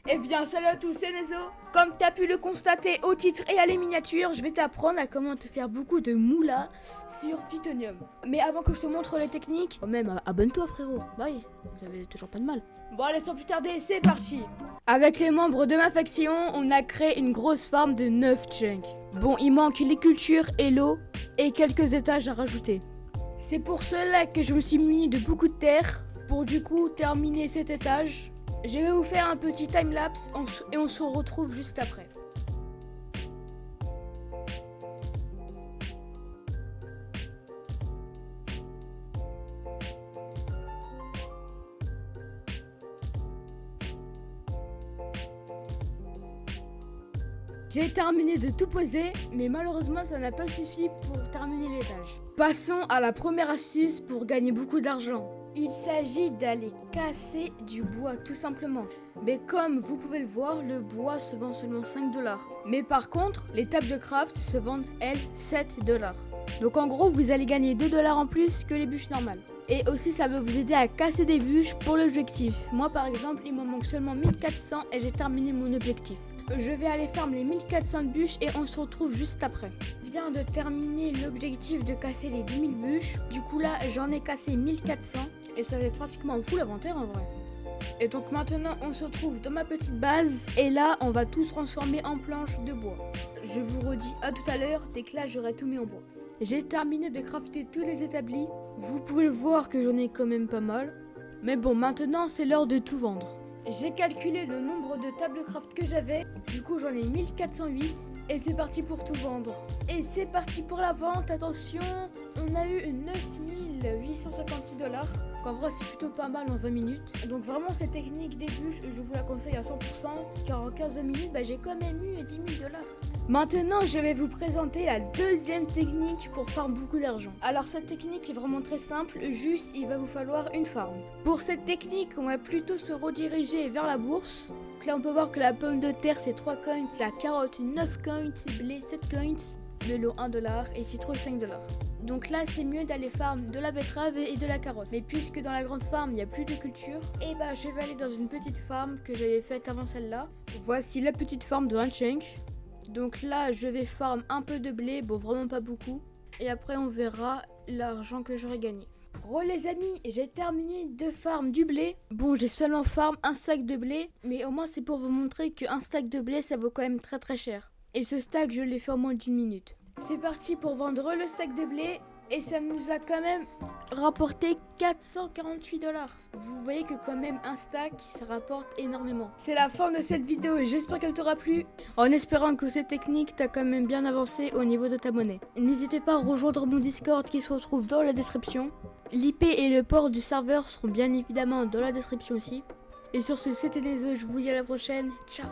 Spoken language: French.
Eh bien, salut à tous, c'est Nezo. Comme tu as pu le constater au titre et à les miniatures, je vais t'apprendre à comment te faire beaucoup de moula sur Phytonium. Mais avant que je te montre les techniques, quand même, abonne-toi frérot. Bye, vous avez toujours pas de mal. Bon, allez, sans plus tarder, c'est parti. Avec les membres de ma faction, on a créé une grosse farm de 9 chunks. Bon, il manque les cultures et l'eau et quelques étages à rajouter. C'est pour cela que je me suis muni de beaucoup de terre pour du coup terminer cet étage. Je vais vous faire un petit timelapse et on se retrouve juste après. J'ai terminé de tout poser, mais malheureusement ça n'a pas suffi pour terminer l'étage. Passons à la première astuce pour gagner beaucoup d'argent. Il s'agit d'aller casser du bois tout simplement. Mais comme vous pouvez le voir, le bois se vend seulement 5$. Mais par contre, les tables de craft se vendent, elles, 7$. Donc en gros, vous allez gagner 2$ en plus que les bûches normales. Et aussi, ça va vous aider à casser des bûches pour l'objectif. Moi par exemple, il m'en manque seulement 1400 et j'ai terminé mon objectif. Je vais aller farmer les 1400 bûches et on se retrouve juste après. Je viens de terminer l'objectif de casser les 10 000 bûches. Du coup là, j'en ai cassé 1400 et ça fait pratiquement full inventaire en vrai. Et donc maintenant, on se retrouve dans ma petite base et là, on va tout se transformer en planches de bois. Je vous redis à tout à l'heure, dès que là, j'aurai tout mis en bois. J'ai terminé de crafter tous les établis. Vous pouvez le voir que j'en ai quand même pas mal. Mais bon, maintenant, c'est l'heure de tout vendre. J'ai calculé le nombre de tables de craft que j'avais, du coup j'en ai 1408 et c'est parti pour tout vendre. Et c'est parti pour la vente, attention, on a eu 9856$, qu'en vrai c'est plutôt pas mal en 20 minutes. Donc vraiment cette technique des bûches, je vous la conseille à 100%, car en 15 minutes j'ai quand même eu 10 000$. Maintenant je vais vous présenter la deuxième technique pour faire beaucoup d'argent. Alors cette technique est vraiment très simple, juste il va vous falloir une farm. Pour cette technique on va plutôt se rediriger vers la bourse. Donc là on peut voir que la pomme de terre c'est 3 coins, la carotte 9 coins, blé 7 coins, le lot 1$ et citrouille 5$. Donc là c'est mieux d'aller farm de la betterave et de la carotte. Mais puisque dans la grande farm il n'y a plus de culture, et je vais aller dans une petite farm que j'avais faite avant celle-là. Voici la petite farm de un chunk. Donc là je vais farm un peu de blé, bon vraiment pas beaucoup. Et après on verra l'argent que j'aurai gagné. Les amis, j'ai terminé de farm du blé. Bon, j'ai seulement farm un stack de blé, mais au moins c'est pour vous montrer qu'un stack de blé ça vaut quand même très très cher. Et ce stack je l'ai fait en moins d'une minute. C'est parti pour vendre le stack de blé et ça nous a quand même rapporté 448$. Vous voyez que quand même un stack ça rapporte énormément. C'est la fin de cette vidéo, j'espère qu'elle t'aura plu. En espérant que cette technique t'a quand même bien avancé au niveau de ta monnaie. N'hésitez pas à rejoindre mon Discord qui se retrouve dans la description. L'IP et le port du serveur seront bien évidemment dans la description aussi. Et sur ce, c'était Nezo, je vous dis à la prochaine. Ciao.